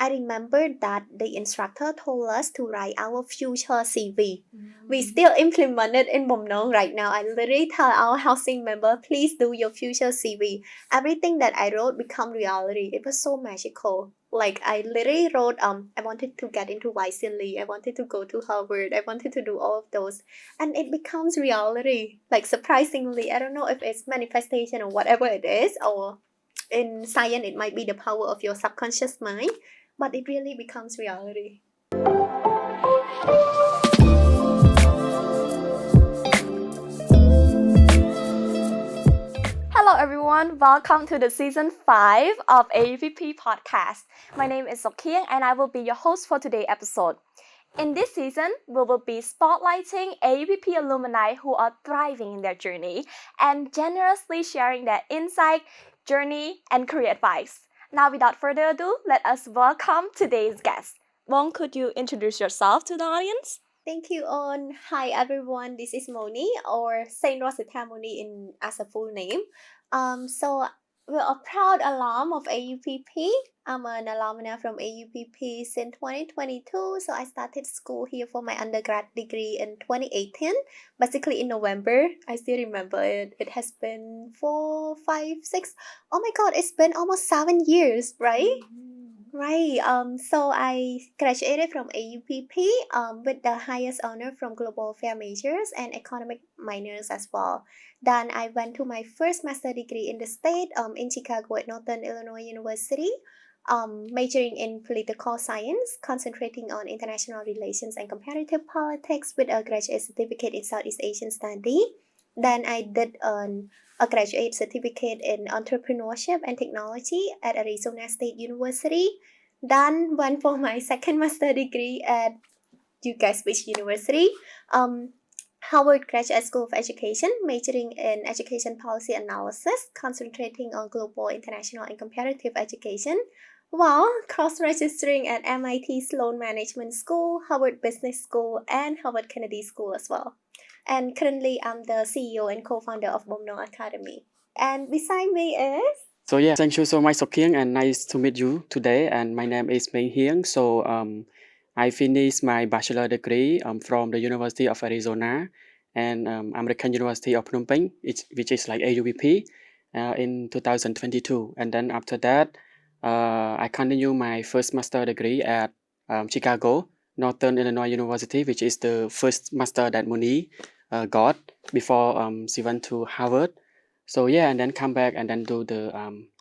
I remember that the instructor told us to write our future CV. We still implement it in Bamnang right now. I literally tell our housing member, please do your future CV. Everything that I wrote become reality. It was so magical. Like I literally wrote, I wanted to get into YC, I wanted to go to Harvard, I wanted to do all of those, and it becomes reality. Like surprisingly, I don't know if it's manifestation or whatever it is, or in science it might be the power of your subconscious mind, but it really becomes reality. Hello everyone, welcome to the season 5 of AUPP podcast. My name is Menghieng and I will be your host for today's episode. In this season, we will be spotlighting AUPP alumni who are thriving in their journey and generously sharing their insight, journey, and career advice. Now, without further ado, let us welcome today's guest. Wong, could you introduce yourself to the audience? Thank you, On. Hi, everyone. This is Moni, or Saint Rothsethamony in as a full name. So we're a proud alum of AUPP. I'm an alumna from AUPP since 2022. So I started school here for my undergrad degree in 2018, basically in November. I still remember it. It has been 4, 5, 6. Oh my God, it's been almost 7 years, right? Right. So I graduated from AUPP with the highest honor from Global Affair majors and economic minors as well. Then I went to my first master degree in the state in Chicago at Northern Illinois University, majoring in political science, concentrating on international relations and comparative politics with a graduate certificate in Southeast Asian study. Then I did a graduate certificate in entrepreneurship and technology at Arizona State University. Then went for my second master degree at, you guess which university? Harvard Graduate School of Education, majoring in education policy analysis, concentrating on global, international, and comparative education, while cross-registering at MIT Sloan Management School, Harvard Business School, and Harvard Kennedy School as well. And currently, I'm the CEO and co-founder of Bamnang Academy. And beside me is... So yeah, thank you so much, Sokhyeng, and nice to meet you today. And my name is Menghieng. So I finished my bachelor degree from the University of Arizona and American University of Phnom Penh, which is like AUPP, in 2022. And then after that, I continue my first master degree at Chicago, Northern Illinois University, which is the first master that Moni got before she went to Harvard. So yeah, and then come back and then do the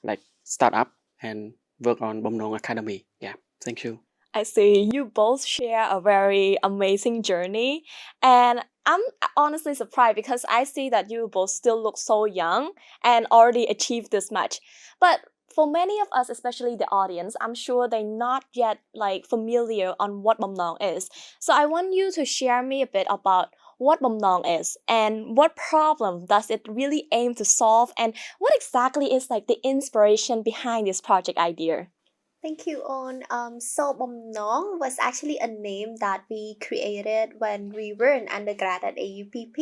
like startup and work on Bamnang Academy. Yeah, thank you. I see you both share a very amazing journey, and I'm honestly surprised because I see that you both still look so young and already achieved this much. But for many of us, especially the audience, I'm sure they're not yet like familiar on what Bamnang is. So I want you to share me a bit about what Bamnang is and what problem does it really aim to solve, and what exactly is like the inspiration behind this project idea. Thank you, On. So Bamnang was actually a name that we created when we were an undergrad at AUPP.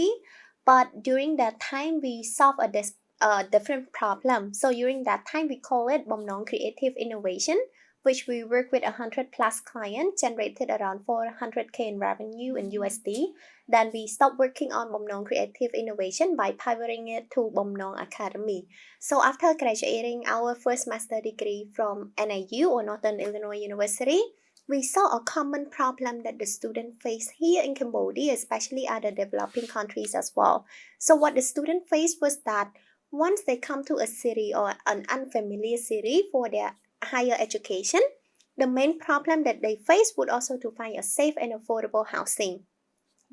But during that time, we solved a different problem. So during that time, we call it Bamnang Creative Innovation, which we work with 100 plus clients, generated around 400K in revenue in USD. Then we stopped working on Bamnang Creative Innovation by pivoting it to Bamnang Academy. So after graduating our first master degree from NIU or Northern Illinois University, we saw a common problem that the students face here in Cambodia, especially other developing countries as well. So what the student faced was that once they come to a city or an unfamiliar city for their higher education, the main problem that they face would also to find a safe and affordable housing.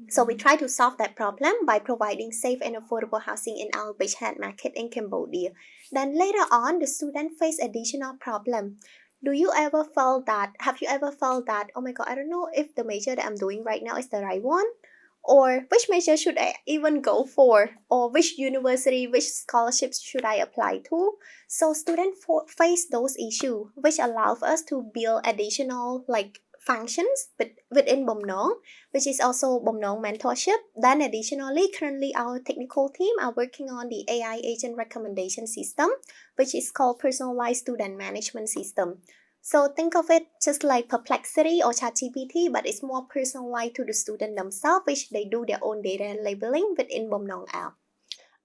So we try to solve that problem by providing safe and affordable housing in our beachhead market in Cambodia. Then later on, the student face additional problem. Have you ever felt that, oh my God, I don't know if the major that I'm doing right now is the right one? Or which major should I even go for? Or which university, which scholarships should I apply to? So students face those issues, which allows us to build additional functions within Bamnang, which is also Bamnang mentorship. Then additionally, currently our technical team are working on the AI agent recommendation system, which is called personalized student management system. So think of it just like Perplexity or ChatGPT, but it's more personalized to the student themselves, which they do their own data labeling within Bamnang app.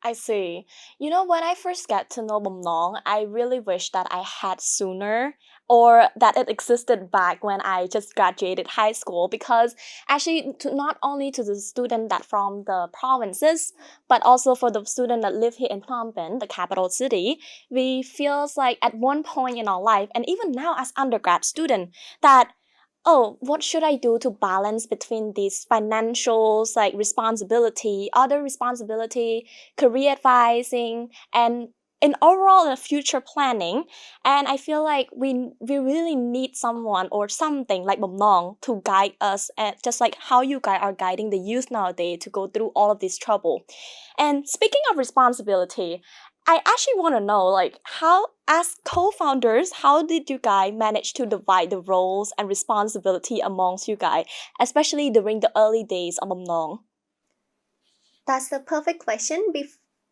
I see. You know, when I first get to know Bamnang, I really wish that I had sooner or that it existed back when I just graduated high school because actually not only to the student that from the provinces, but also for the student that live here in Phnom Penh, the capital city, we feels like at one point in our life and even now as undergrad student that oh, what should I do to balance between these financials, like responsibility, other responsibility, career advising, and in overall future planning. And I feel like we really need someone or something like Bamnong to guide us, and just like how you guys are guiding the youth nowadays to go through all of this trouble. And speaking of responsibility, I actually want to know, like, how, as co-founders, how did you guys manage to divide the roles and responsibility amongst you guys, especially during the early days of Bamnong? That's a perfect question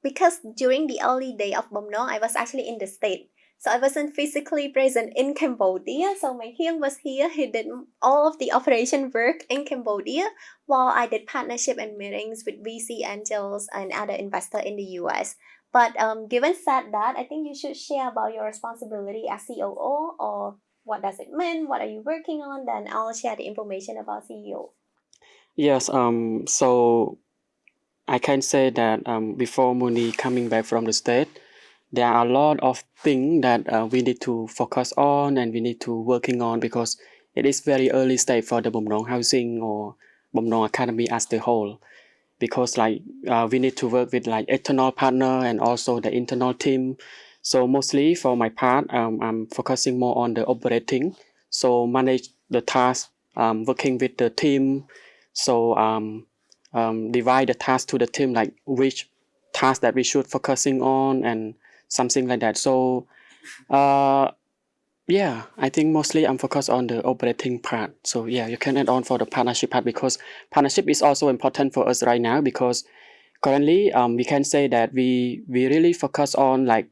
because during the early day of Bamnang, I was actually in the state. So I wasn't physically present in Cambodia. So Menghieng was here. He did all of the operation work in Cambodia while I did partnership and meetings with VC angels and other investors in the US. But given said that, I think you should share about your responsibility as COO or what does it mean? What are you working on? Then I'll share the information about CEO. Yes, so I can say that before Muni coming back from the state, there are a lot of things that we need to focus on and we need to working on because it is very early stage for the Bumrong housing or Bumrong Academy as the whole. Because like we need to work with like external partner and also the internal team. So mostly for my part, I'm focusing more on the operating. So manage the task, working with the team. So divide the task to the team, like which task that we should focusing on and something like that. So uh, yeah, I think mostly I'm focused on the operating part. So yeah, you can add on for the partnership part because partnership is also important for us right now because currently we can say that we really focus on like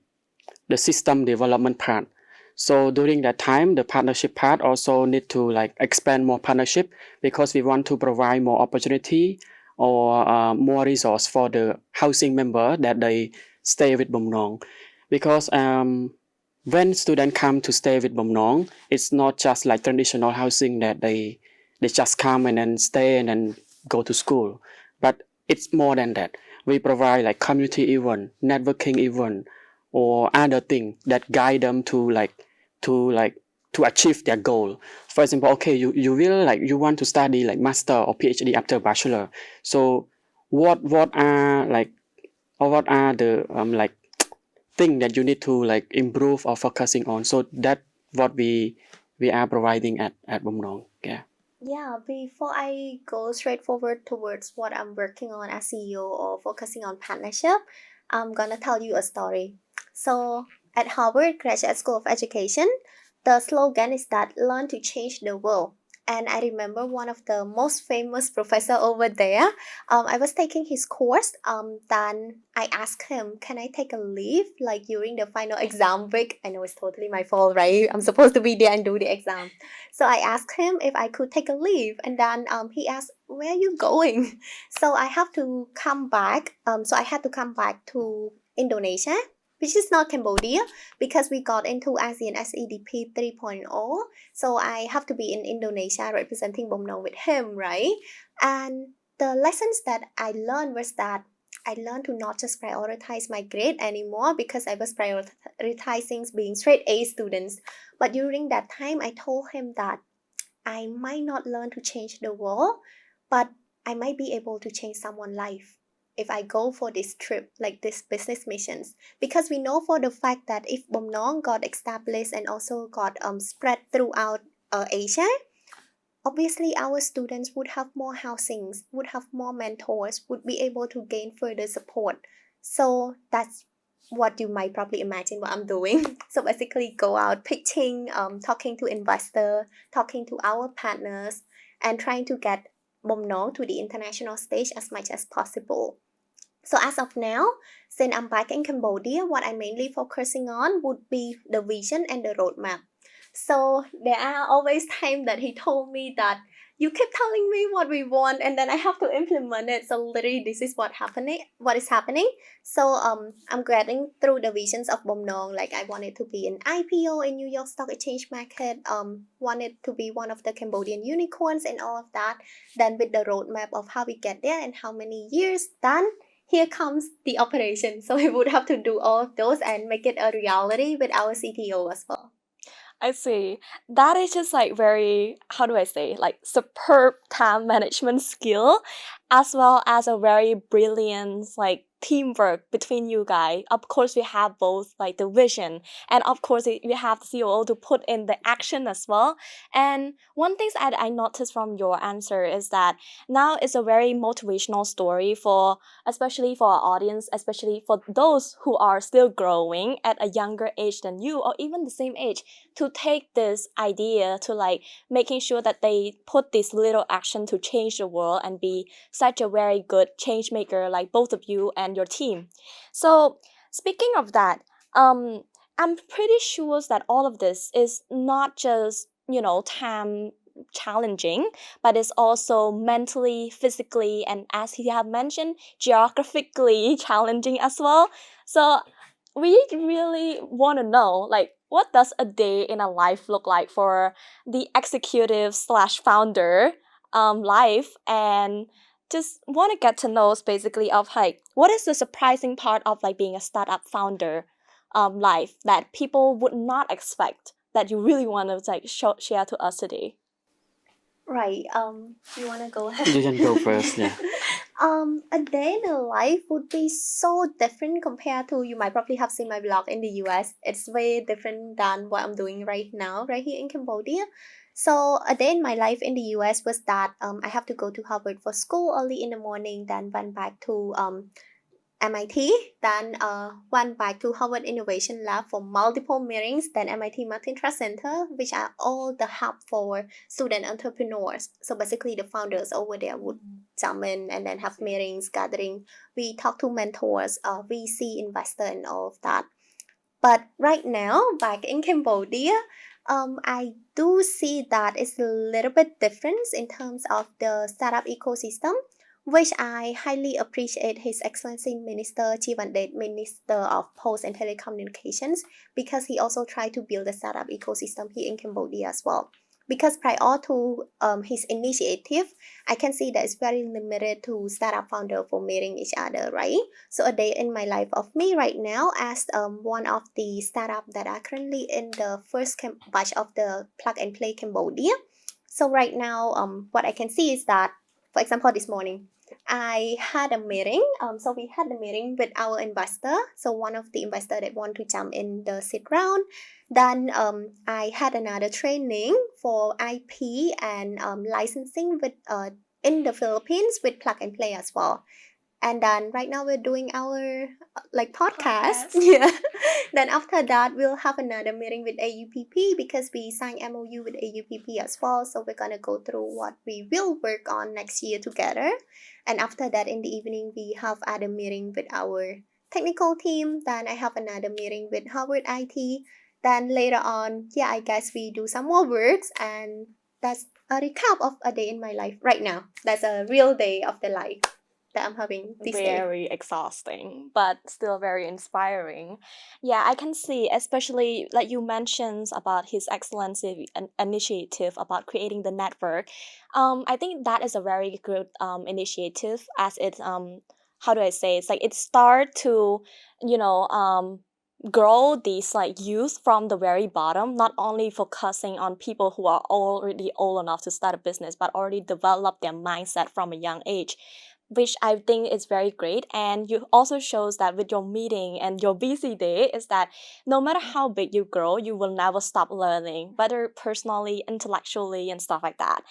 the system development part. So during that time, the partnership part also need to like expand more partnership because we want to provide more opportunity or more resource for the housing member that they stay with Bumnong. Because when students come to stay with Bumnong, it's not just like traditional housing that they just come and then stay and then go to school, but it's more than that. We provide like community event, networking event, or other thing that guide them to like to achieve their goal. For example, okay, you will like you want to study like master or PhD after bachelor. So what are like or what are the like thing that you need to like improve or focusing on? So that what we are providing at Bumnong. Yeah. Yeah, before I go straight forward towards what I'm working on as CEO or focusing on partnership, I'm gonna tell you a story. So at Harvard Graduate School of Education, the slogan is that learn to change the world. And I remember one of the most famous professor over there. I was taking his course. Then I asked him, "Can I take a leave like during the final exam week?" I know it's totally my fault, right? I'm supposed to be there and do the exam. So I asked him if I could take a leave, and then he asked, "Where are you going?" So I have to come back. So I had to come back to Indonesia, which is not Cambodia, because we got into ASEAN SEDP 3.0. So I have to be in Indonesia representing Bomnong with him, right? And the lessons that I learned was that I learned to not just prioritize my grade anymore because I was prioritizing being straight A students. But during that time, I told him that I might not learn to change the world, but I might be able to change someone's life if I go for this trip, like this business missions. Because we know for the fact that if Bomnong got established and also got spread throughout Asia, obviously our students would have more housings, would have more mentors, would be able to gain further support. So that's what you might probably imagine what I'm doing. So basically go out pitching, talking to investor, talking to our partners, and trying to get Bomnong to the international stage as much as possible. So as of now, since I'm back in Cambodia, what I'm mainly focusing on would be the vision and the roadmap. So there are always times that he told me that you keep telling me what we want and then I have to implement it. So literally this is what is happening. So I'm getting through the visions of Bamnang. Like I wanted to be an IPO in New York Stock Exchange market, wanted to be one of the Cambodian unicorns and all of that. Then with the roadmap of how we get there and how many years, then here comes the operation. So we would have to do all of those and make it a reality with our CTO as well. I see. That is just like very, how do I say, like superb time management skill, as well as a very brilliant like teamwork between you guys. Of course, we have both like the vision, and of course, we have the COO to put in the action as well. And one thing that I noticed from your answer is that now it's a very motivational story for, especially for our audience, especially for those who are still growing at a younger age than you, or even the same age, to take this idea to like making sure that they put this little action to change the world and be such a very good change maker like both of you and your team. So speaking of that, I'm pretty sure that all of this is not just, time challenging, but it's also mentally, physically, and as he have mentioned, geographically challenging as well. So we really want to know, like, what does a day in a life look like for the executive slash founder life, and just want to get to know basically of like what is the surprising part of like being a startup founder life that people would not expect that you really want to like share to us today. Right. You wanna go ahead? You can go first. Yeah. A day in a life would be so different compared to, you might probably have seen my blog in the US. It's way different than what I'm doing right now, right here in Cambodia. So a day in my life in the US was that I have to go to Harvard for school early in the morning, then went back to MIT, then went back to Harvard Innovation Lab for multiple meetings, then MIT Martin Trust Center, which are all the hub for student entrepreneurs. So basically the founders over there would jump in and then have meetings, gathering. We talk to mentors, VC investor and all of that. But right now, back in Cambodia, I do see that it's a little bit different in terms of the startup ecosystem, which I highly appreciate His Excellency Minister Chivandet, Minister of Post and Telecommunications, because he also tried to build a startup ecosystem here in Cambodia as well. Because prior to his initiative, I can see that it's very limited to startup founder for meeting each other, right? So a day in my life of me right now as one of the startup that are currently in the first batch of the Plug and Play Cambodia. So right now, what I can see is that, for example, this morning, I had a meeting. So we had a meeting with our investor. So one of the investor that want to jump in the seed round. Then I had another training for IP and licensing with in the Philippines with Plug and Play as well. And then right now we're doing our like podcast. Yeah. Then after that we'll have another meeting with AUPP because we signed MOU with AUPP as well. So we're gonna go through what we will work on next year together. And after that in the evening we have other meeting with our technical team. Then I have another meeting with Harvard IT. Then later on, yeah, I guess we do some more works, and that's a recap of a day in my life right now. That's a real day of the life that I'm having this day. Very exhausting, but still very inspiring. Yeah, I can see, especially like you mentioned about His Excellency initiative about creating the network. I think that is a very good initiative as it how do I say, it's like it start to, you know, grow these like youth from the very bottom, not only focusing on people who are already old enough to start a business, but already develop their mindset from a young age, which I think is very great. And you also shows that with your meeting and your busy day is that no matter how big you grow, you will never stop learning, whether personally, intellectually, and stuff like that.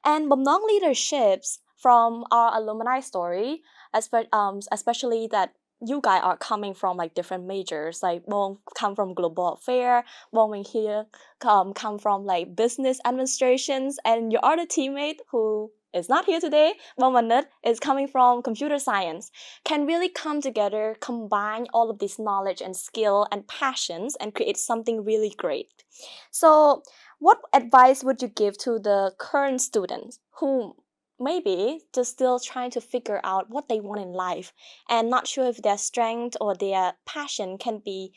And Bamnang leaderships from our alumni story, especially that you guys are coming from like different majors, like one come from global affair, one here come from like business administrations, and your other teammate who is not here today, but Manat is coming from computer science, can really come together, combine all of this knowledge and skill and passions and create something really great. So what advice would you give to the current students who maybe just still trying to figure out what they want in life and not sure if their strength or their passion can be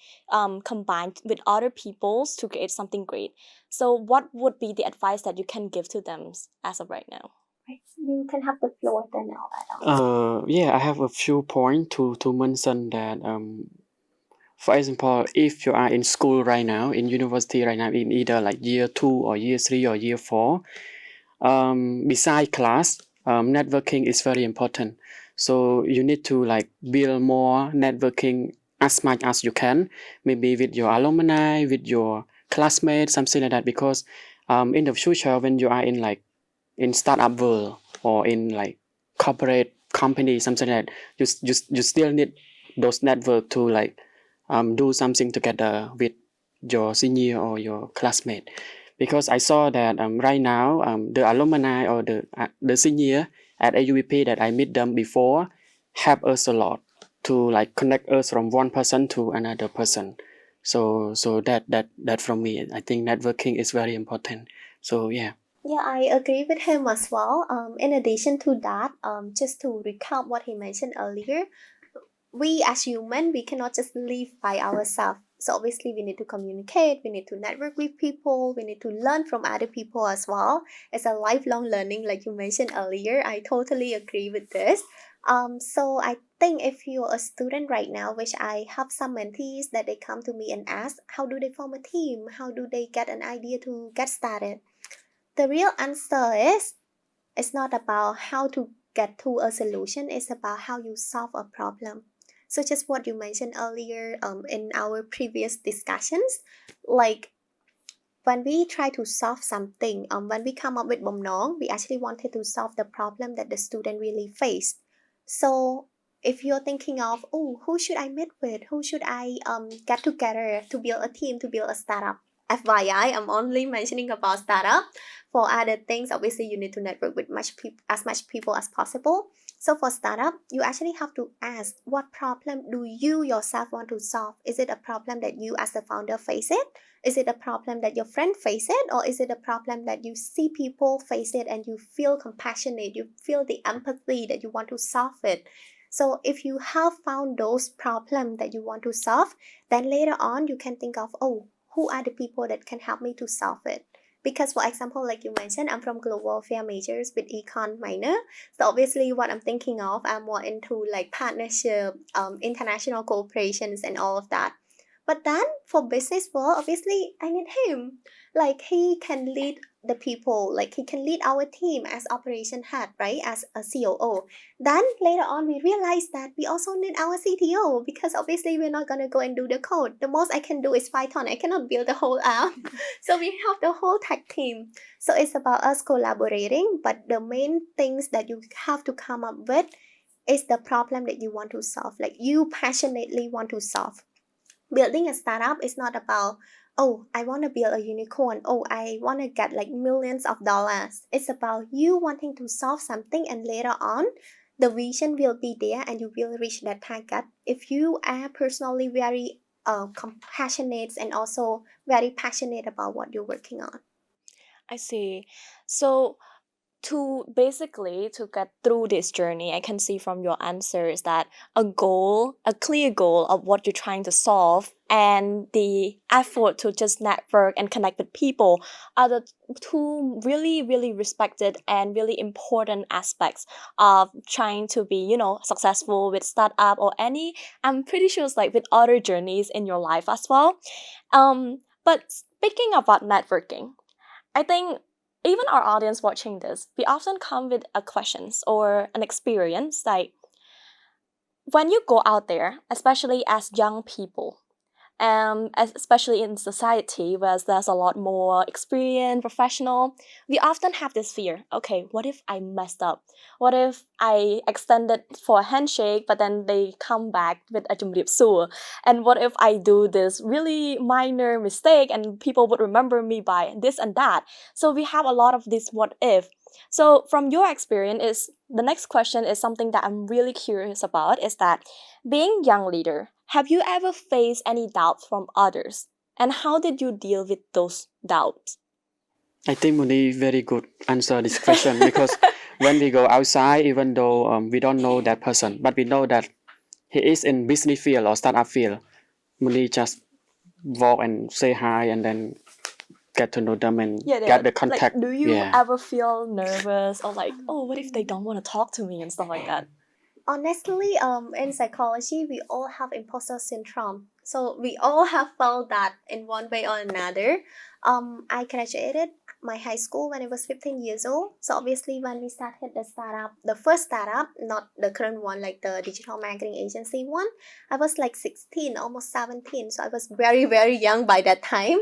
combined with other people's to create something great? So what would be the advice that you can give to them as of right now? Right. You can have the floor then I'll add on. Yeah, I have a few points to mention that. For example, if you are in school right now, in university right now, in either like year 2 or year 3 or year 4, beside class, networking is very important. So you need to like build more networking as much as you can, maybe with your alumni, with your classmates, something like that. Because in the future, when you are in like in startup world or in like corporate company, something like that, you still need those network to like do something together with your senior or your classmate. Because I saw that right now the alumni or the senior at AUPP that I meet them before help us a lot to like connect us from one person to another person. So that from me, I think networking is very important. So yeah. Yeah, I agree with him as well. In addition to that, just to recap what he mentioned earlier, we as human, we cannot just live by ourselves. So obviously we need to communicate, we need to network with people, we need to learn from other people as well. It's a lifelong learning, like you mentioned earlier. I totally agree with this. So I think if you're a student right now, which I have some mentees that they come to me and ask, how do they form a team? How do they get an idea to get started? The real answer is it's not about how to get to a solution, it's about how you solve a problem. So just what you mentioned earlier in our previous discussions, like when we try to solve something, when we come up with Bamnang, we actually wanted to solve the problem that the student really faced. So if you're thinking of, oh, who should I meet with? Who should I get together to build a team, to build a startup? FYI, I'm only mentioning about startup. For other things, obviously you need to network with as much people as possible. So for startup, you actually have to ask, what problem do you yourself want to solve? Is it a problem that you as the founder face it? Is it a problem that your friend face it, or is it a problem that you see people face it and you feel compassionate, you feel the empathy that you want to solve it? So if you have found those problems that you want to solve, then later on you can think of, oh, who are the people that can help me to solve it? Because for example, like you mentioned, I'm from global affair majors with econ minor. So obviously what I'm thinking of, I'm more into like partnership, international cooperations and all of that. But then for business world, obviously I need him. Like he can lead the people, like he can lead our team as operation head, right? As a COO. Then later on we realize that we also need our CTO because obviously we're not gonna go and do the code. The most I can do is Python. I cannot build the whole app. So we have the whole tech team. So it's about us collaborating, but the main things that you have to come up with is the problem that you want to solve. Like you passionately want to solve. Building a startup is not about, oh, I want to build a unicorn, oh, I want to get like millions of dollars. It's about you wanting to solve something, and later on the vision will be there and you will reach that target if you are personally very compassionate and also very passionate about what you're working on. I see. So to basically to get through this journey, I can see from your answers that a clear goal of what you're trying to solve and the effort to just network and connect with people are the two really, really respected and really important aspects of trying to be, successful with startup or any, I'm pretty sure it's like with other journeys in your life as well. But speaking about networking, I think even our audience watching this, we often come with a questions or an experience like when you go out there, especially as young people, especially in society where there's a lot more experienced professional, we often have this fear. Okay, what if I messed up? What if I extended for a handshake, but then they come back with a jumrip sur? And what if I do this really minor mistake and people would remember me by this and that? So we have a lot of this what if. So from your experience, is the next question is something that I'm really curious about, is that being young leader, have you ever faced any doubts from others? And how did you deal with those doubts? I think Muni very good answer this question because when we go outside, even though we don't know that person, but we know that he is in business field or startup field, Muni just walk and say hi and then get to know them and get the Like, contact. do you Yeah. ever feel nervous or like, oh, what if they don't want to talk to me and stuff like that? Honestly, in psychology, we all have imposter syndrome. So we all have felt that in one way or another. I graduated my high school when I was 15 years old. So obviously, when we started the startup, the first startup, not the current one, like the digital marketing agency one, I was like 16, almost 17. So I was very, very young by that time.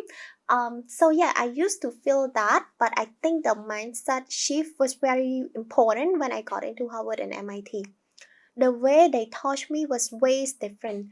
So yeah, I used to feel that, but I think the mindset shift was very important when I got into Harvard and MIT. The way they taught me was way different.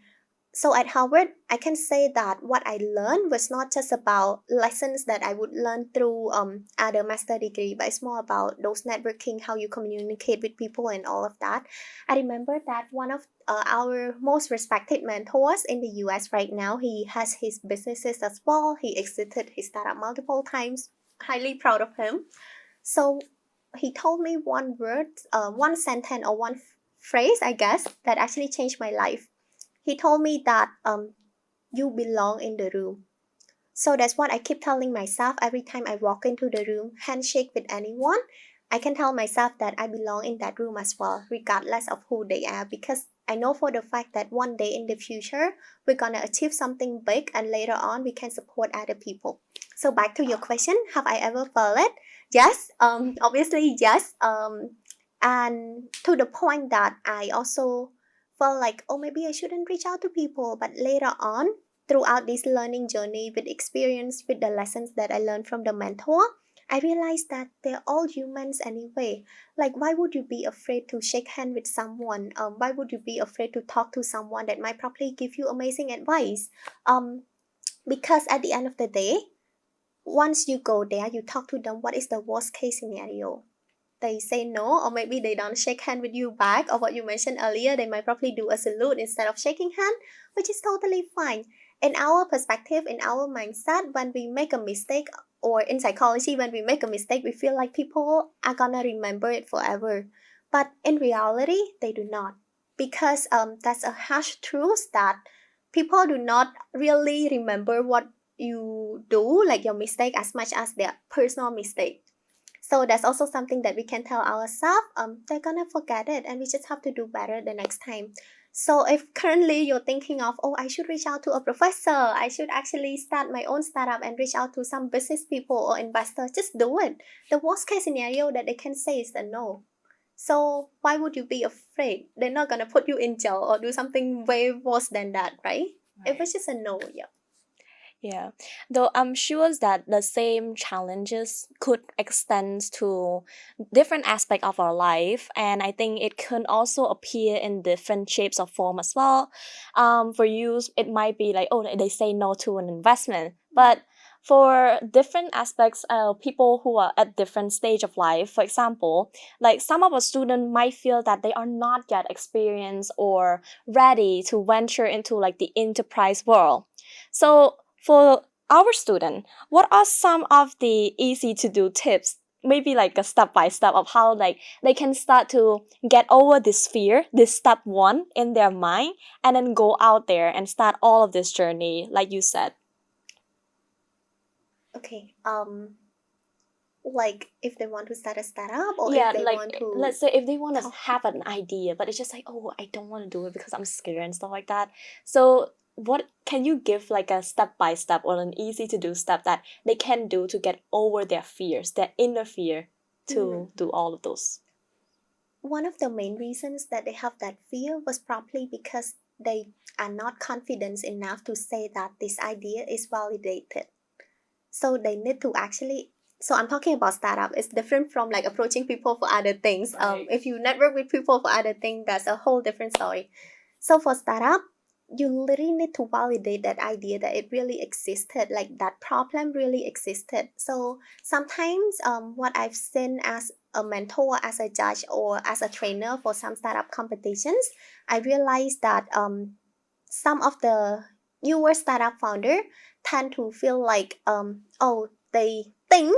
So at Harvard, I can say that what I learned was not just about lessons that I would learn through other master degree, but it's more about those networking, how you communicate with people, and all of that. I remember that one of our most respected mentors in the US right now, he has his businesses as well. He exited his startup multiple times. Highly proud of him. So he told me one word, one sentence, or one phrase, I guess, that actually changed my life. He told me that you belong in the room. So that's what I keep telling myself every time I walk into the room, handshake with anyone. I can tell myself that I belong in that room as well, regardless of who they are, because I know for the fact that one day in the future, we're gonna achieve something big and later on we can support other people. So back to your question, have I ever felt it? Yes, obviously yes. And to the point that I also felt like, oh, maybe I shouldn't reach out to people. But later on, throughout this learning journey with experience, with the lessons that I learned from the mentor, I realized that they're all humans anyway. Like, why would you be afraid to shake hand with someone? Why would you be afraid to talk to someone that might probably give you amazing advice? Because at the end of the day, once you go there, you talk to them, what is the worst case scenario? They say no, or maybe they don't shake hand with you back, or what you mentioned earlier, they might probably do a salute instead of shaking hand, which is totally fine. In our perspective, in our mindset, when we make a mistake, or in psychology, when we make a mistake, we feel like people are gonna remember it forever. But in reality, they do not. Because that's a harsh truth that people do not really remember what you do, like your mistake, as much as their personal mistake. So that's also something that we can tell ourselves. They're gonna forget it, and we just have to do better the next time. So if currently you're thinking of, oh, I should reach out to a professor, I should actually start my own startup and reach out to some business people or investors, just do it. The worst case scenario that they can say is a no. So why would you be afraid? They're not gonna put you in jail or do something way worse than that, right? If it's just a no, yeah. Yeah, though I'm sure that the same challenges could extend to different aspects of our life, and I think it can also appear in different shapes or form as well. For you, it might be like, oh, they say no to an investment, but for different aspects, people who are at different stage of life, for example, like some of our students might feel that they are not yet experienced or ready to venture into like the enterprise world. So for our student, what are some of the easy to do tips? Maybe like a step by step of how like they can start to get over this fear, this step one in their mind, and then go out there and start all of this journey, like you said. Okay. Like if they want to start a startup or if Yeah, they like want to let's say if they want to talk. have an idea, but it's just like, oh, I don't want to do it because I'm scared and stuff like that. So what can you give like a step by step or an easy to do step that they can do to get over their fears, their inner fear to do all of those? One of the main reasons that they have that fear was probably because they are not confident enough to say that this idea is validated. So they need to actually, so I'm talking about startup. It's different from like approaching people for other things. Right. If you network with people for other things, that's a whole different story. So for startup, you literally need to validate that idea that it really existed, like that problem really existed. So sometimes what I've seen as a mentor, as a judge, or as a trainer for some startup competitions, I realized that some of the newer startup founder tend to feel like oh, they think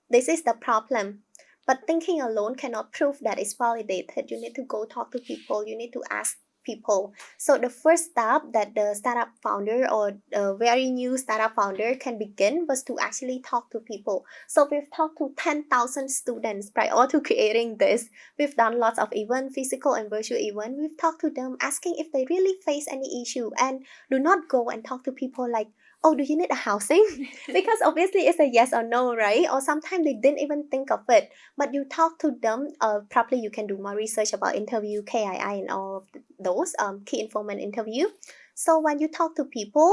this is the problem, but thinking alone cannot prove that it's validated. You need to go talk to people, you need to ask people. So the first step that the startup founder or a very new startup founder can begin was to actually talk to people. So we've talked to 10,000 students prior to creating this. We've done lots of event, physical and virtual event. We've talked to them asking if they really face any issue, and do not go and talk to people like, oh, do you need a housing? Because obviously it's a yes or no, right? Or sometimes they didn't even think of it. But you talk to them, probably you can do more research about interview, KII, and all of those key informant interview. So when you talk to people,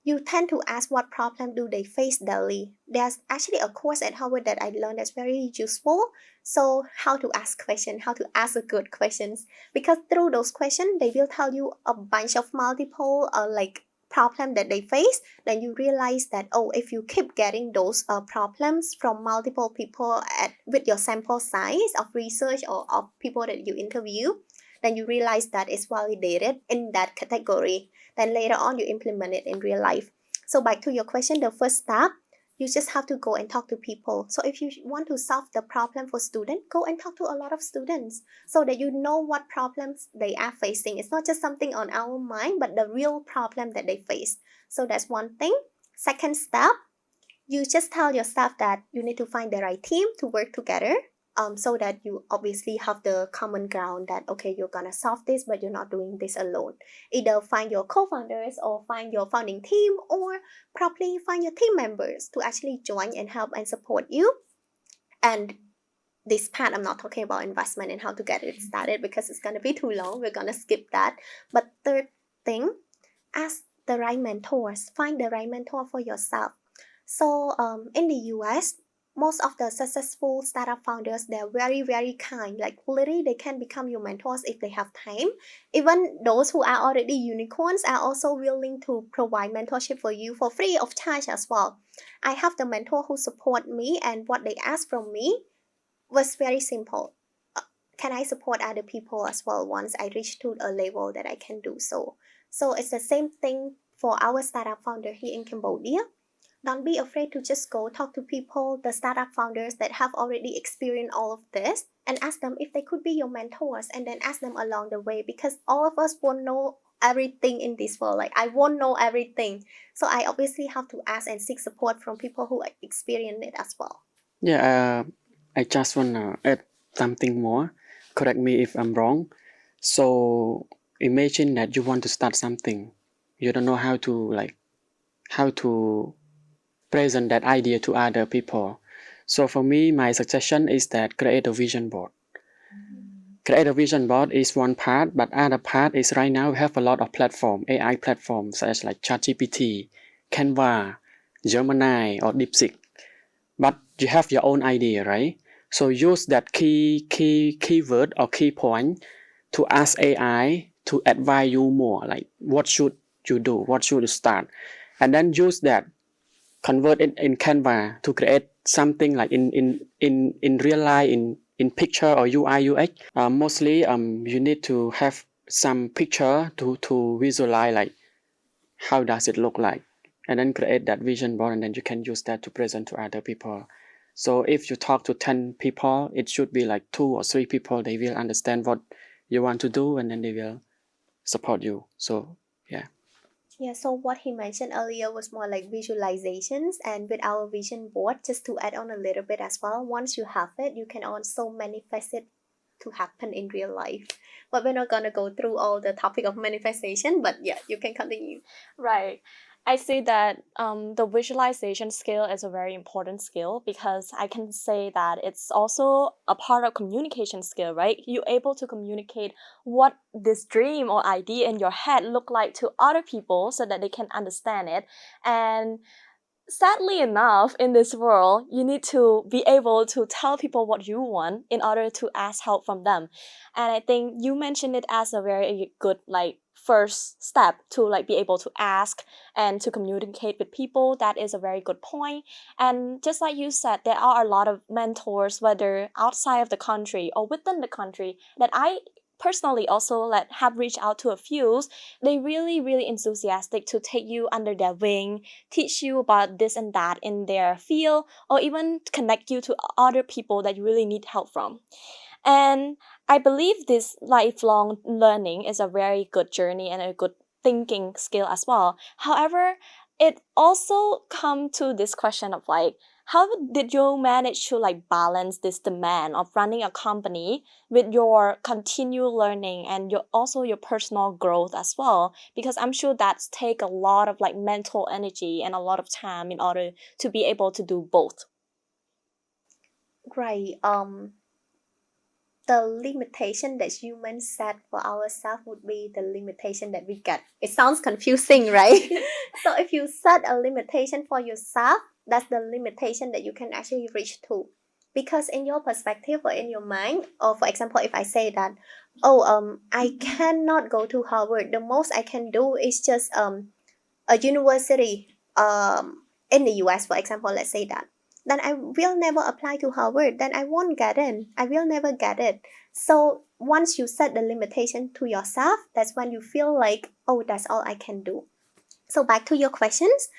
you tend to ask what problem do they face daily. There's actually a course at Harvard that I learned that's very useful. So how to ask questions, how to ask a good questions, because through those questions they will tell you a bunch of multiple like problem that they face. Then you realize that, oh, if you keep getting those problems from multiple people with your sample size of research or of people that you interview, then you realize that it's validated in that category. Then later on you implement it in real life. So back to your question, the first step, you just have to go and talk to people. So if you want to solve the problem for students, go and talk to a lot of students so that you know what problems they are facing. It's not just something on our mind, but the real problem that they face. So that's one thing. Second step, you just tell your staff that you need to find the right team to work together, so that you obviously have the common ground that, okay, you're gonna solve this, but you're not doing this alone. Either find your co-founders or find your founding team, or probably find your team members to actually join and help and support you. And this part, I'm not talking about investment and how to get it started because it's gonna be too long. We're gonna skip that. But third thing, ask the right mentors. Find the right mentor for yourself. So in the US, most of the successful startup founders, they're very, very kind. Like literally, they can become your mentors if they have time. Even those who are already unicorns are also willing to provide mentorship for you for free of charge as well. I have the mentor who support me, and what they ask from me was very simple. Can I support other people as well once I reach to a level that I can do so? So it's the same thing for our startup founder here in Cambodia. Don't be afraid to just go talk to people, the startup founders that have already experienced all of this, and ask them if they could be your mentors, and then ask them along the way, because all of us won't know everything in this world. Like I won't know everything. So I obviously have to ask and seek support from people who experience it as well. Yeah, I just wanna add something more. Correct me if I'm wrong. So imagine that you want to start something. You don't know how to present that idea to other people. So for me, my suggestion is that create a vision board. Create a vision board is one part, but other part is right now we have a lot of AI platforms such as like ChatGPT, Canva, Gemini, or DeepSeek. But you have your own idea, right? So use that keyword or key point to ask AI to advise you more, like what should you do, what should you start, and then use that, convert it in Canva to create something like in real life, in picture or UI UX. Mostly you need to have some picture to visualize like how does it look like, and then create that vision board, and then you can use that to present to other people. So if you talk to 10 people, it should be like 2 or 3 people, they will understand what you want to do, and then they will support you. So yeah. Yeah, so what he mentioned earlier was more like visualizations, and with our vision board, just to add on a little bit as well, once you have it, you can also manifest it to happen in real life. But we're not gonna go through all the topic of manifestation, but yeah, you can continue. Right. I see that the visualization skill is a very important skill because I can say that it's also a part of communication skill, right? You're able to communicate what this dream or idea in your head look like to other people so that they can understand it. And sadly enough, in this world, you need to be able to tell people what you want in order to ask help from them. And I think you mentioned it as a very good first step to be able to ask and to communicate with people. That is a very good point. And just like you said, there are a lot of mentors, whether outside of the country or within the country, that I personally also have reached out to a few. They really enthusiastic to take you under their wing, teach you about this and that in their field, or even connect you to other people that you really need help from. And I believe this lifelong learning is a very good journey and a good thinking skill as well. However, it also come to this question of how did you manage to balance this demand of running a company with your continual learning and your personal growth as well? Because I'm sure that's take a lot of mental energy and a lot of time in order to be able to do both. Right. The limitation that humans set for ourselves would be the limitation that we get. It sounds confusing, right? So if you set a limitation for yourself, that's the limitation that you can actually reach to. Because in your perspective or in your mind, or for example, if I say that, I cannot go to Harvard, the most I can do is just a university in the US, for example, let's say that, then I will never apply to Harvard, then I won't get in. I will never get it. So once you set the limitation to yourself, that's when you feel like, oh, that's all I can do. So back to your questions.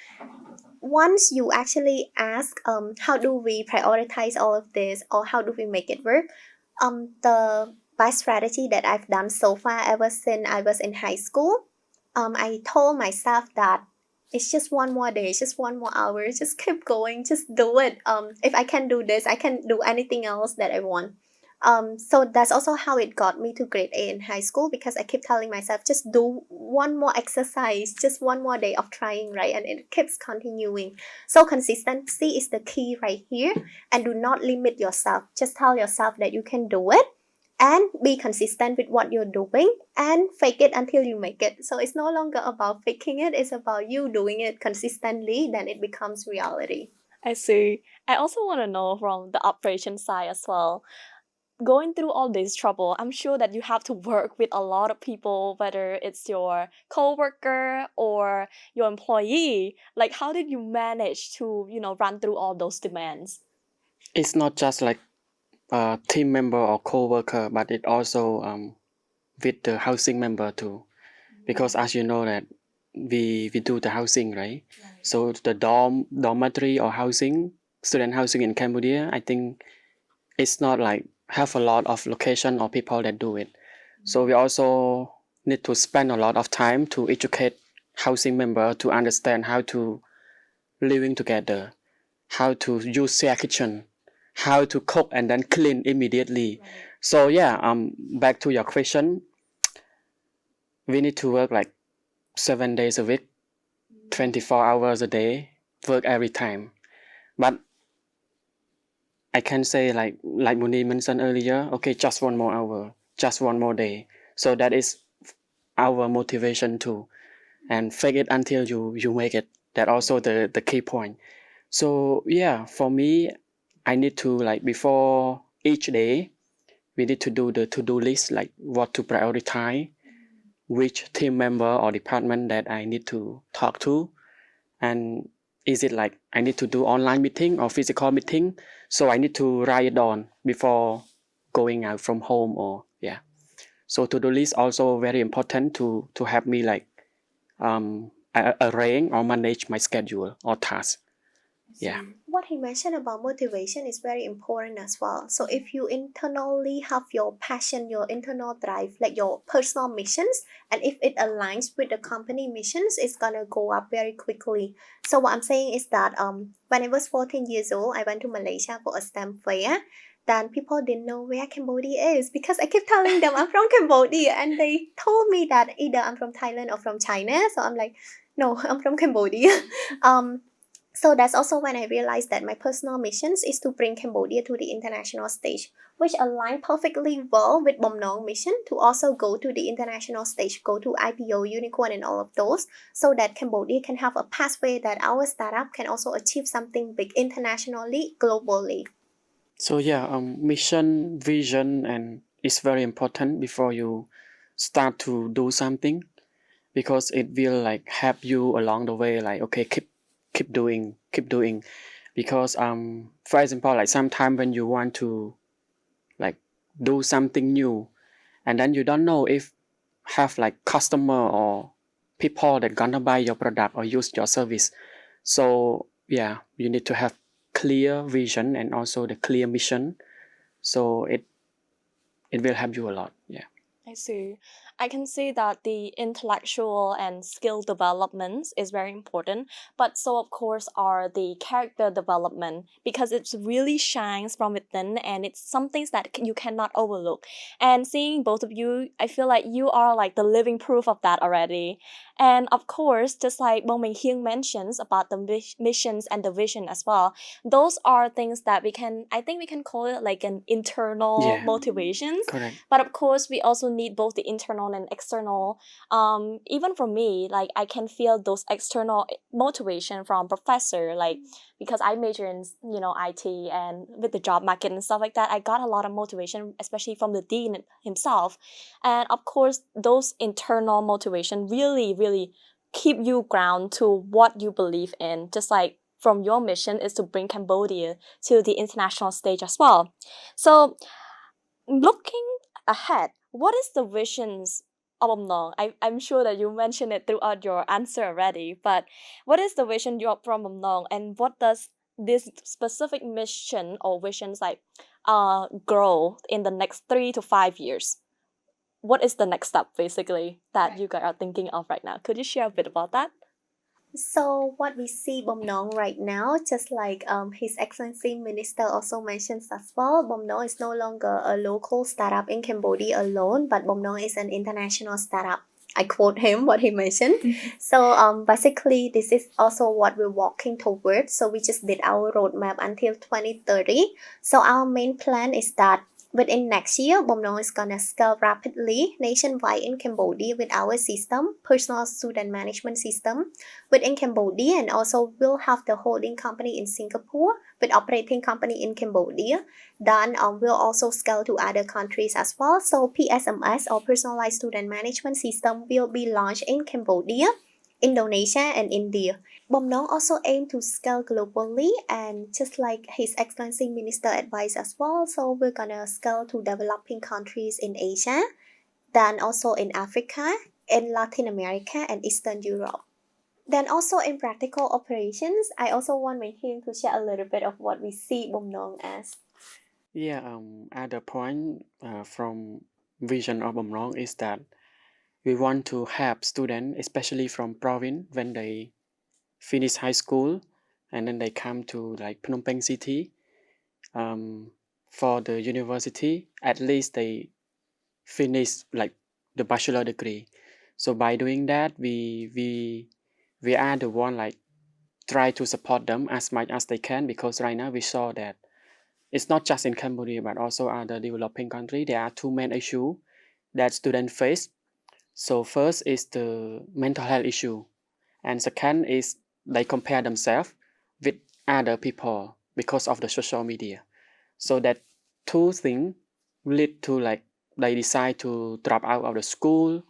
Once you actually ask, how do we prioritize all of this, or how do we make it work? The best strategy that I've done so far, ever since I was in high school, I told myself that it's just one more day, it's just one more hour, just keep going, just do it. If I can do this, I can do anything else that I want. So that's also how it got me to grade A in high school, because I keep telling myself, just do one more exercise, just one more day of trying, right? And it keeps continuing. So consistency is the key right here, and do not limit yourself. Just tell yourself that you can do it, and be consistent with what you're doing, and fake it until you make it. So it's no longer about faking it, it's about you doing it consistently, then it becomes reality. I see. I also want to know from the operation side as well. Going through all this trouble, I'm sure that you have to work with a lot of people, whether it's your coworker or your employee. How did you manage to, run through all those demands? It's not just like a team member or co-worker, but it also with the housing member too. Because as you know that we do the housing, right? So the dormitory or housing, student housing in Cambodia, I think it's not like have a lot of location or people that do it. So we also need to spend a lot of time to educate housing member to understand how to living together, how to use share kitchen, how to cook and then clean immediately. So yeah, back to your question, we need to work like 7 days a week, 24 hours a day, work every time. But I can say like Muni mentioned earlier, okay, just one more hour, just one more day. So that is our motivation too. And fake it until you make it. That also the key point. So yeah, for me, I need to before each day, we need to do the to-do list, like what to prioritize, which team member or department that I need to talk to, and is it like I need to do online meeting or physical meeting. So I need to write it down before going out from home, or yeah. So to-do list also very important to help me arrange or manage my schedule or task. Yeah. What he mentioned about motivation is very important as well. So if you internally have your passion, your internal drive, like your personal missions, and if it aligns with the company missions, it's gonna go up very quickly. So what I'm saying is that when I was 14 years old, I went to Malaysia for a STEM fair. Then people didn't know where Cambodia is, because I kept telling them I'm from Cambodia, and they told me that either I'm from Thailand or from China. So I'm like, No, I'm from Cambodia. um, so that's also when I realized that my personal missions is to bring Cambodia to the international stage, which align perfectly well with Bamnang mission to also go to the international stage, go to IPO, unicorn, and all of those, so that Cambodia can have a pathway that our startup can also achieve something big internationally, globally. So yeah, mission, vision, and is very important before you start to do something because it will like help you along the way. Like okay, keep doing. Because for example, like sometime when you want to like do something new, and then you don't know if have like customer or people that gonna buy your product or use your service. So yeah, you need to have clear vision and also the clear mission. So it will help you a lot. Yeah. I see. I can see that the intellectual and skill developments is very important, but so of course are the character development because it really shines from within and it's some things that you cannot overlook. And seeing both of you, I feel like you are like the living proof of that already. And of course, just like Menghieng mentions about the missions and the vision as well, those are things that I think we can call it like an internal Yeah. motivations, Correct. but of course we also need both the internal and external. Even for me, like I can feel those external motivation from professor, like because I major in IT and with the job market and stuff like that, I got a lot of motivation, especially from the dean himself. And of course those internal motivation really keep you ground to what you believe in, just like from your mission is to bring Cambodia to the international stage as well. So looking ahead, what is the visions of Bamnang? I'm sure that you mentioned it throughout your answer already, but what is the vision you from Bamnang and what does this specific mission or visions like grow in the next 3 to 5 years? What is the next step basically that you guys are thinking of right now? Could you share a bit about that? So what we see Bamnang right now, just like His Excellency Minister also mentions as well, Bamnang is no longer a local startup in Cambodia alone, but Bamnang is an international startup. I quote him what he mentioned. So basically this is also what we're walking towards. So we just did our roadmap until 2030. So our main plan is that within next year, Bamnang is gonna scale rapidly nationwide in Cambodia with our system, personal student management system within Cambodia, and also we'll have the holding company in Singapore with operating company in Cambodia. Then we'll also scale to other countries as well. So PSMS or personalized student management system will be launched in Cambodia, Indonesia, and India. Bamnang also aim to scale globally and just like His Excellency Minister advised as well. So we're gonna scale to developing countries in Asia, then also in Africa, in Latin America, and Eastern Europe. Then also in practical operations, I also want Menghieng to share a little bit of what we see Bamnang as. Yeah. At the point from vision of Bamrong is that we want to help students, especially from province, when they finish high school and then they come to like Phnom Penh city um, for the university. At least they finish like the bachelor degree. So by doing that, we are the one like try to support them as much as they can because right now we saw that it's not just in Cambodia but also other developing country. There are two main issues that students face. So first is the mental health issue, and second is they compare themselves with other people because of the social media. So that two things lead to like they decide to drop out of the school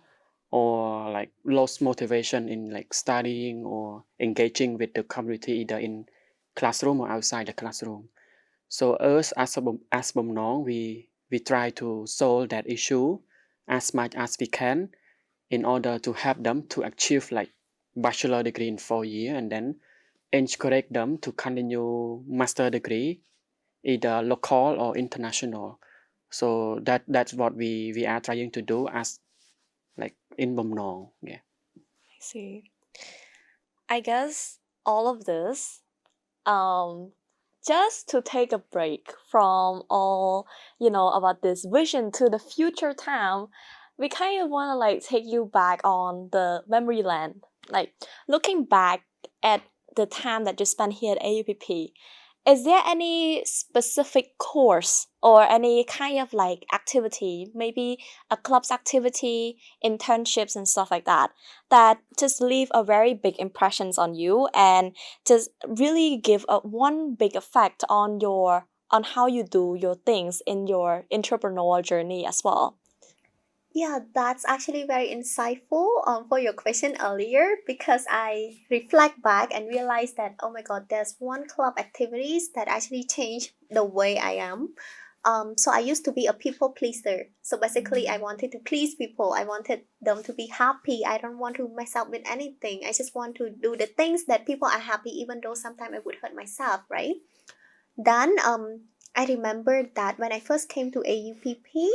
or like lost motivation in like studying or engaging with the community either in classroom or outside the classroom. So us as Bomnong, we try to solve that issue as much as we can in order to help them to achieve like bachelor degree in 4 years and then encourage them to continue master degree either local or international. So that's what we are trying to do as like in Bomnong. Yeah. I see. I guess all of this, um, just to take a break from all, about this vision to the future time, we kind of want to like take you back on the memory land. like looking back at the time that you spent here at AUPP, is there any specific course or any kind of like activity, maybe a club's activity, internships and stuff like that, that just leave a very big impressions on you and just really give a one big effect on your on how you do your things in your entrepreneurial journey as well? Yeah, that's actually very insightful for your question earlier, because I reflect back and realize that, oh my god, there's one club activities that actually changed the way I am. So I used to be a people pleaser. So basically, I wanted to please people. I wanted them to be happy. I don't want to mess up with anything. I just want to do the things that people are happy, even though sometimes I would hurt myself, right? Then I remember that when I first came to AUPP,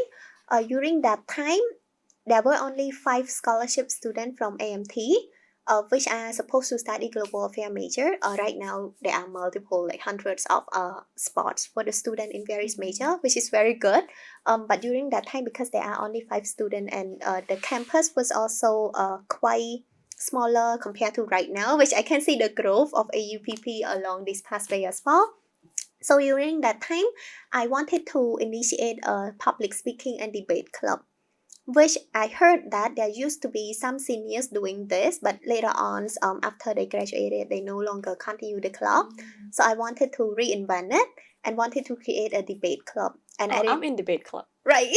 during that time, there were only 5 scholarship students from AMT, which are supposed to study global affair major. Right now, there are multiple, like hundreds of spots for the student in various major, which is very good. But during that time, because there are only 5 students and the campus was also quite smaller compared to right now, which I can see the growth of AUPP along this past way as well. So during that time, I wanted to initiate a public speaking and debate club, which I heard that there used to be some seniors doing this, but later on, after they graduated, they no longer continue the club. So I wanted to reinvent it and wanted to create a debate club. And Oh, I'm in debate club. right.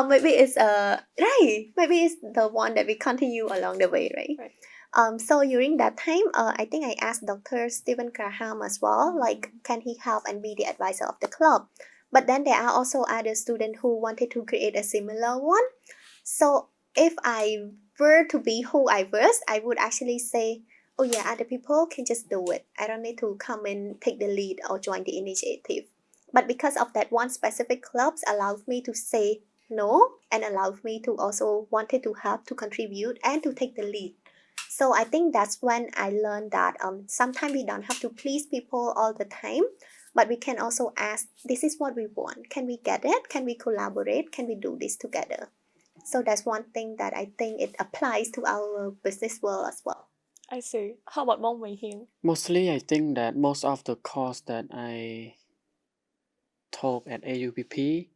Maybe it's right. Maybe it's the one that we continue along the way, right? Right. So during that time, I think I asked Dr. Stephen Graham as well, like, can he help and be the advisor of the club? But then there are also other students who wanted to create a similar one. So if I were to be who I was, I would actually say, oh yeah, other people can just do it. I don't need to come and take the lead or join the initiative. But because of that one specific clubs allowed me to say no and allowed me to also wanted to help to contribute and to take the lead. So I think that's when I learned that sometimes we don't have to please people all the time, but we can also ask, this is what we want. Can we get it? Can we collaborate? Can we do this together? So that's one thing that I think it applies to our business world as well. I see. How about Menghieng? Mostly, I think that most of the course that I taught at AUPP,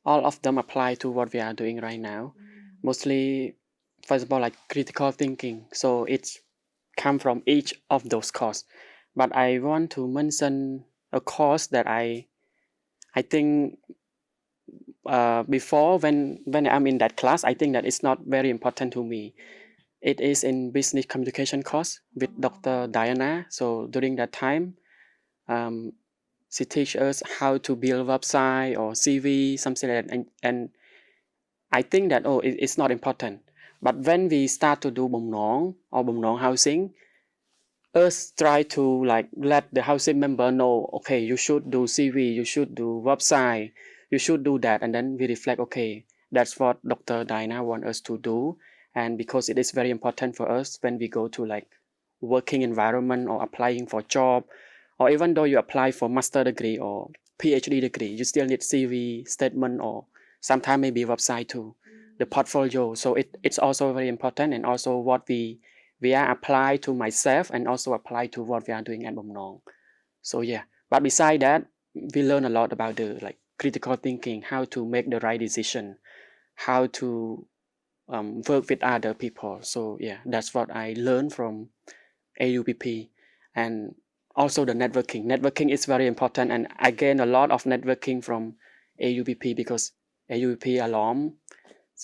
all of them apply to what we are doing right now. Mostly, first of all, like critical thinking. So it's come from each of those courses. But I want to mention a course that I think before when I'm in that class, I think that it's not very important to me. It is in business communication course with Dr. Diana. So during that time, she teach us how to build website or CV, something like that. And I think that, oh, it's not important. But when we start to do Bamnang or Bamnang housing, us try to like let the housing member know, okay, you should do CV, you should do website, you should do that. And then we reflect, okay, that's what Dr. Diana want us to do. And because it is very important for us when we go to like working environment or applying for job, or even though you apply for master degree or PhD degree, you still need CV statement or sometimes maybe website too, the portfolio. So it's also very important, and also what we are apply to myself and also apply to what we are doing at Bamnang. So yeah, but beside that, we learn a lot about the like critical thinking, how to make the right decision, how to work with other people. So yeah, that's what I learned from AUPP. And also the networking. Networking is very important, and I gain a lot of networking from AUPP because AUPP alum,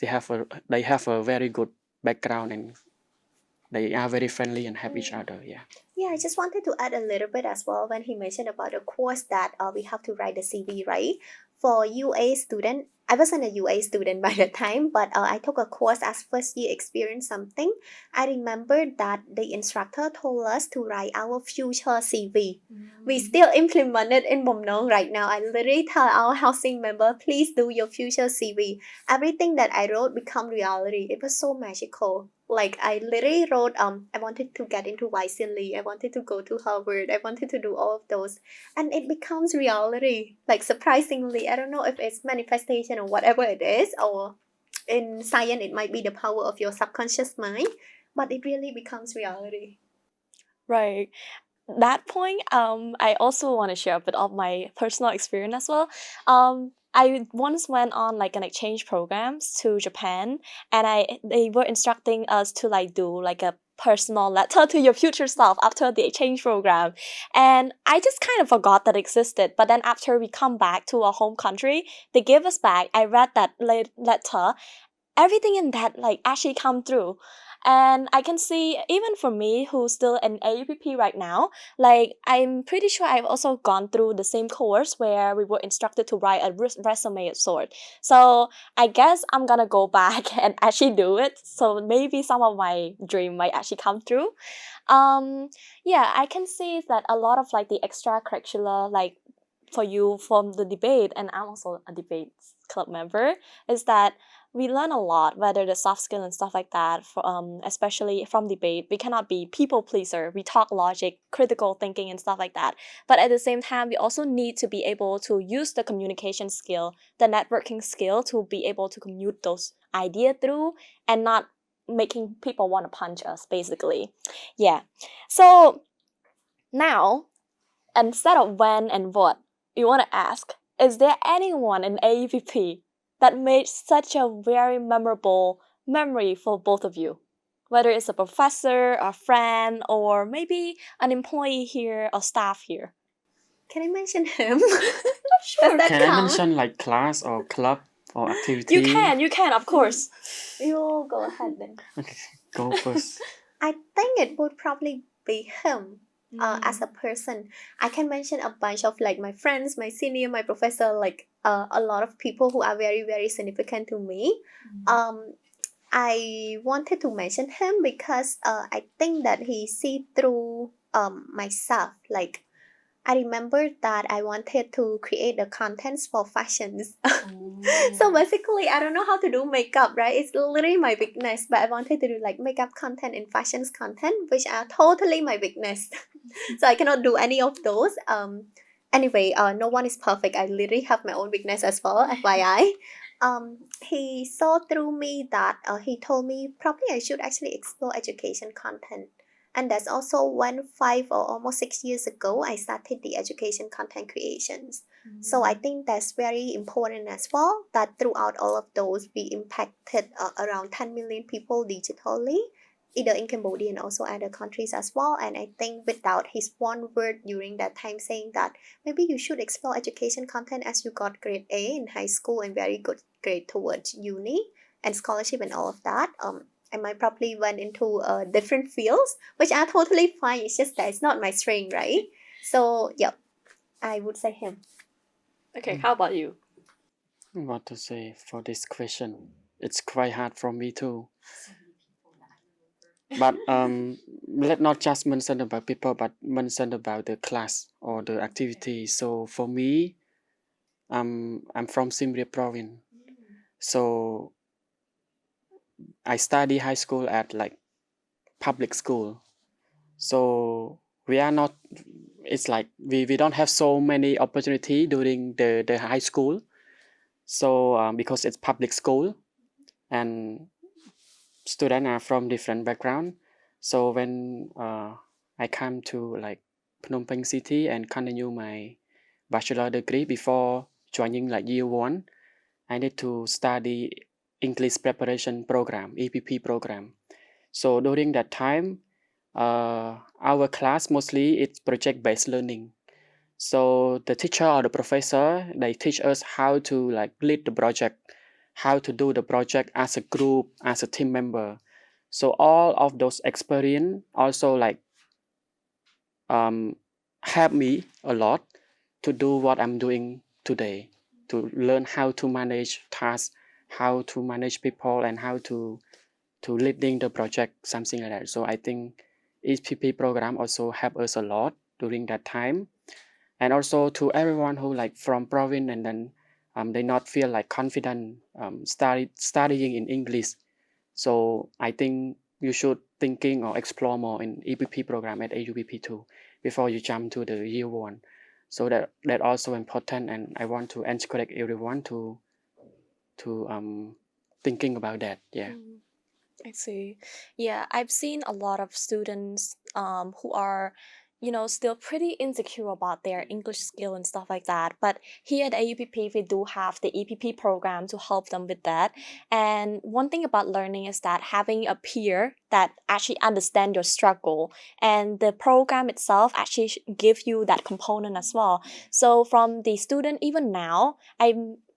they have a very good background, and they are very friendly and help each other. Yeah. Yeah, I just wanted to add a little bit as well when he mentioned about the course that we have to write the CV, right? For UA student, I wasn't a UA student by the time, but I took a course as first year experience something. I remember that the instructor told us to write our future CV. We still implement it in Bamnang right now. I literally tell our housing member, please do your future CV. Everything that I wrote become reality. It was so magical. Like I literally wrote, I wanted to get into YC, I wanted to go to Harvard, I wanted to do all of those, and it becomes reality. Like surprisingly, I don't know if it's manifestation or whatever it is, or in science it might be the power of your subconscious mind. but it really becomes reality. Right. That point, I also want to share a bit of my personal experience as well. I once went on like an exchange programs to Japan, and they were instructing us to like do like a personal letter to your future self after the exchange program, and I just kind of forgot that existed. But then after we come back to our home country, they gave us back. I read that letter, everything in that like actually come through. And I can see even for me who's still in AUPP right now, like I'm pretty sure I've also gone through the same course where we were instructed to write a resume of sort. So I guess I'm gonna go back and actually do it. So maybe some of my dream might actually come through. Um, yeah, I can see that a lot of like the extracurricular, like for you from the debate, and I'm also a debate club member, is that we learn a lot, whether the soft skill and stuff like that. Especially from debate, we cannot be people pleaser. We talk logic, critical thinking, and stuff like that. But at the same time, we also need to be able to use the communication skill, the networking skill, to be able to commute those ideas through and not making people want to punch us, basically. Yeah. So now, instead of when and what, we want to ask, is there anyone in AUPP that made such a very memorable memory for both of you? Whether it's a professor, a friend, or maybe an employee here or staff here. Can I mention him? Does Sure. that Can I count? mention like class or club or activity? You can, of course. You go ahead then. Okay, go first. I think it would probably be him. As a Mm. person, I can mention a bunch of like my friends, my senior, my professor, like a lot of people who are very very significant to me. Um, I wanted to mention him because I think that he see through myself. Like I remember that I wanted to create the contents for fashions. So basically, I don't know how to do makeup, right? It's literally my weakness, but I wanted to do like makeup content and fashions content, which are totally my weakness. So I cannot do any of those. Anyway, no one is perfect. I literally have my own weakness as well, FYI. He saw through me that he told me probably I should actually explore education content. And that's also when 5 or almost 6 years ago, I started the education content creations. So I think that's very important as well, that throughout all of those, we impacted around 10 million people digitally, either in Cambodia and also other countries as well. And I think without his one word during that time saying that maybe you should explore education content as you got grade A in high school and very good grade towards uni and scholarship and all of that, I might probably went into different fields, which are totally fine. It's just that it's not my strength, right? So, yep, I would say him. Okay, how about you? What to say for this question? It's quite hard for me too. But let not just mention about people, but mention about the class or the activity. So for me, I'm from Siem Reap province. So I study high school at like public school. So we are not. It's like we don't have so many opportunity during the high school. So because it's public school and students are from different background. So when I come to like Phnom Penh city and continue my bachelor degree before joining like year one, I need to study English preparation program, EPP program. So during that time, our class mostly it's project based learning. So the teacher or the professor they teach us how to like lead the project, how to do the project as a group, as a team member. So all of those experience also like um, help me a lot to do what I'm doing today, to learn how to manage tasks, how to manage people, and how to leading the project, something like that. So I think EPP program also help us a lot during that time, and also to everyone who like from province and then they not feel like confident studying in English. So I think you should thinking or explore more in EPP program at AUPP too before you jump to the year one. So that also important, and I want to encourage everyone to thinking about that. Yeah. I see. Yeah, I've seen a lot of students who are, still pretty insecure about their English skill and stuff like that. But here at AUPP, we do have the EPP program to help them with that. And one thing about learning is that having a peer that actually understand your struggle, and the program itself actually give you that component as well. So from the student, even now,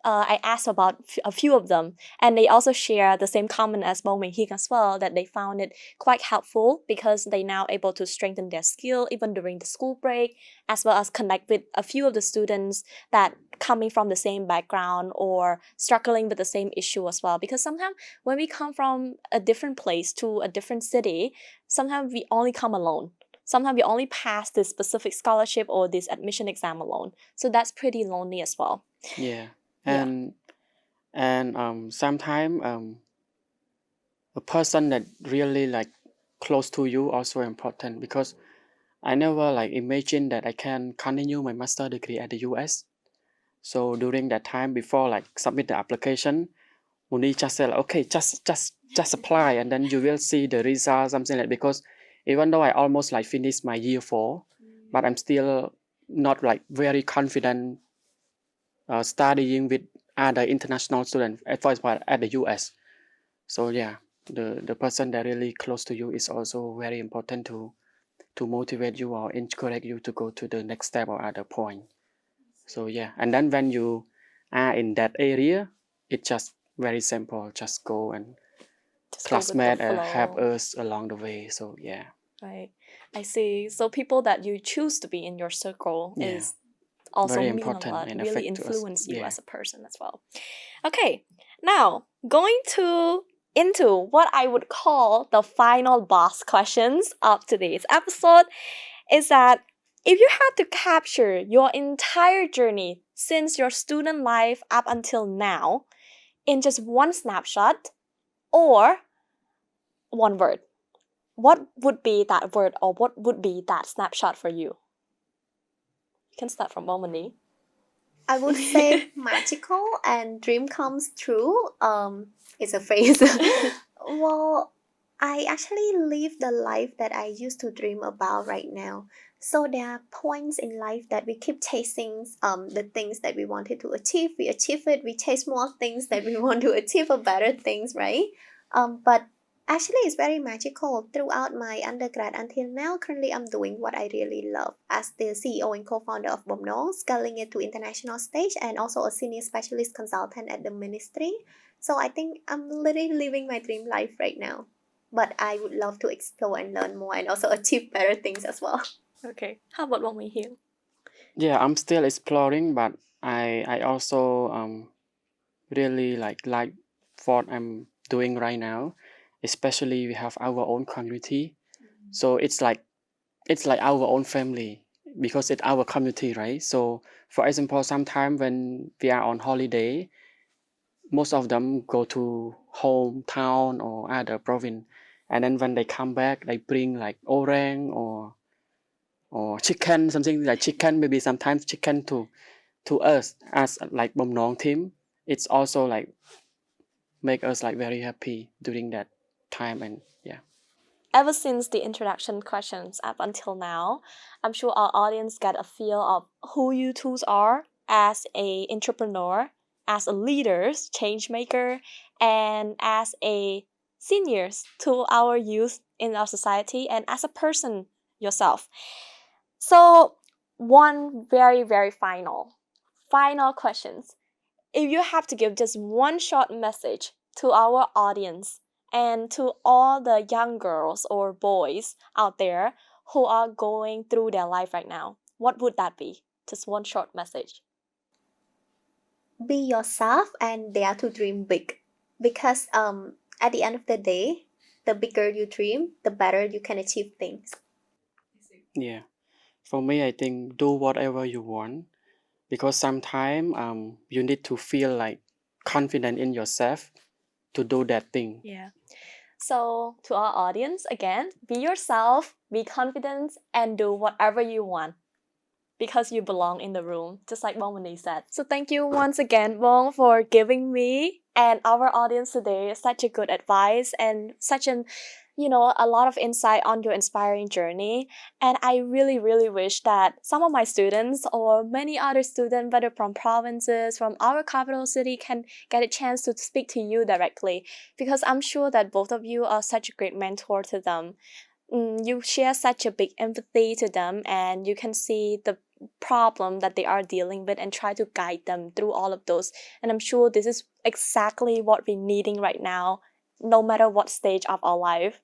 I asked about a few of them, and they also share the same comment as Menghieng as well, that they found it quite helpful because they now able to strengthen their skill even during the school break, as well as connect with a few of the students that coming from the same background or struggling with the same issue as well. Because sometimes when we come from a different place to a different city, sometimes we only come alone. Sometimes we only pass this specific scholarship or this admission exam alone. So that's pretty lonely as well. Yeah. Yeah. And sometimes a person that really like close to you also important, because I never like imagine that I can continue my master degree at the US. So during that time, before like submit the application, Muni just said like, okay, just apply and then you will see the result, something like, because even though I almost like finished my year 4, but I'm still not like very confident studying with other international students at first at the US. So yeah, the person that really close to you is also very important to motivate you or encourage you to go to the next step or other point. So yeah, and then when you are in that area, it's just very simple. Just go and Just go with the classmate help flow. us along the way. So yeah, Right. I see. So people that you choose to be in your circle yeah, is also very mean a important lot, and really affect to us. influence you Yeah, as a person as well. Okay, now going to into what I would call the final boss questions of today's episode is that if you had to capture your entire journey since your student life up until now in just one snapshot or one word, what would be that word or what would be that snapshot for you? You can start from Momani. I would say magical and dream comes true. It's a phrase. Well, I actually live the life that I used to dream about right now. So there are points in life that we keep chasing the things that we wanted to achieve. We achieve it. We chase more things that we want to achieve or better things, right? But actually, it's very magical throughout my undergrad until now. Currently, I'm doing what I really love as the CEO and co-founder of Bamnang, scaling it to international stage, and also a senior specialist consultant at the ministry. So I think I'm literally living my dream life right now. But I would love to explore and learn more and also achieve better things as well. Okay, how about Menghieng? yeah. I'm still exploring, but I also really like what I'm doing right now. Especially we have our own community, so it's like our own family because it's our community, right? So for example, sometime when we are on holiday, most of them go to hometown or other province, and then when they come back they bring like orang or chicken, something like chicken, maybe sometimes chicken to us as like Bamnong team. It's also like make us like very happy during that time. And yeah, Ever since the introduction questions up until now, I'm sure our audience get a feel of who you two are as a entrepreneur, as a leader, change maker, and as a seniors to our youth in our society, and as a person yourself. So, one very final questions. If you have to give just one short message to our audience and to all the young girls or boys out there who are going through their life right now, what would that be? Just one short message. Be yourself and dare to dream big. Because at the end of the day, the bigger you dream, the better you can achieve things. yeah. For me, I think do whatever you want, because sometimes you need to feel like confident in yourself to do that thing. Yeah. So, to our audience, again, be yourself, be confident, and do whatever you want because you belong in the room, just like Mom Wendy said. So, thank you once again, Wong, for giving me and our audience today such a good advice and such an a lot of insight on your inspiring journey. And I really, really wish that some of my students or many other students, whether from provinces, from our capital city, can get a chance to speak to you directly, because I'm sure that both of you are such a great mentor to them. You share such a big empathy to them, and you can see the problem that they are dealing with and try to guide them through all of those. And I'm sure this is exactly what we're needing right now, no matter what stage of our life.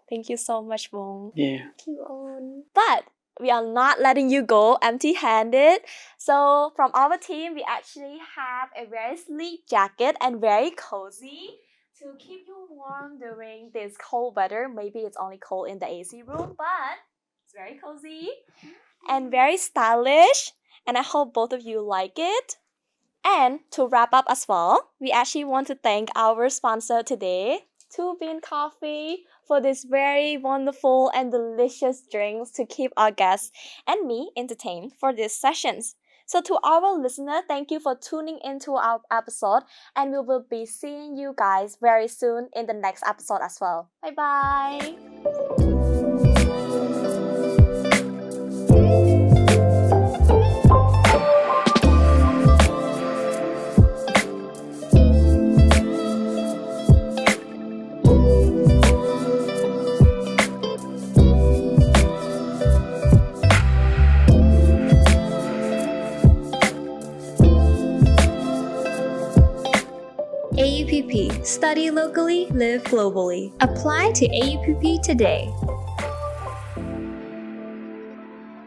Thank you so much, Bong. Yeah. Thank you, On. But we are not letting you go empty-handed. So from our team, we actually have a very sleek jacket and very cozy to keep you warm during this cold weather. Maybe it's only cold in the AC room, but it's very cozy and very stylish. And I hope both of you like it. And to wrap up as well, we actually want to thank our sponsor today, Two Bean Coffee, for this very wonderful and delicious drinks to keep our guests and me entertained for these sessions. So to our listener, thank you for tuning into our episode, and we will be seeing you guys very soon in the next episode as well. Bye bye! AUPP. Study locally, live globally. Apply to AUPP today.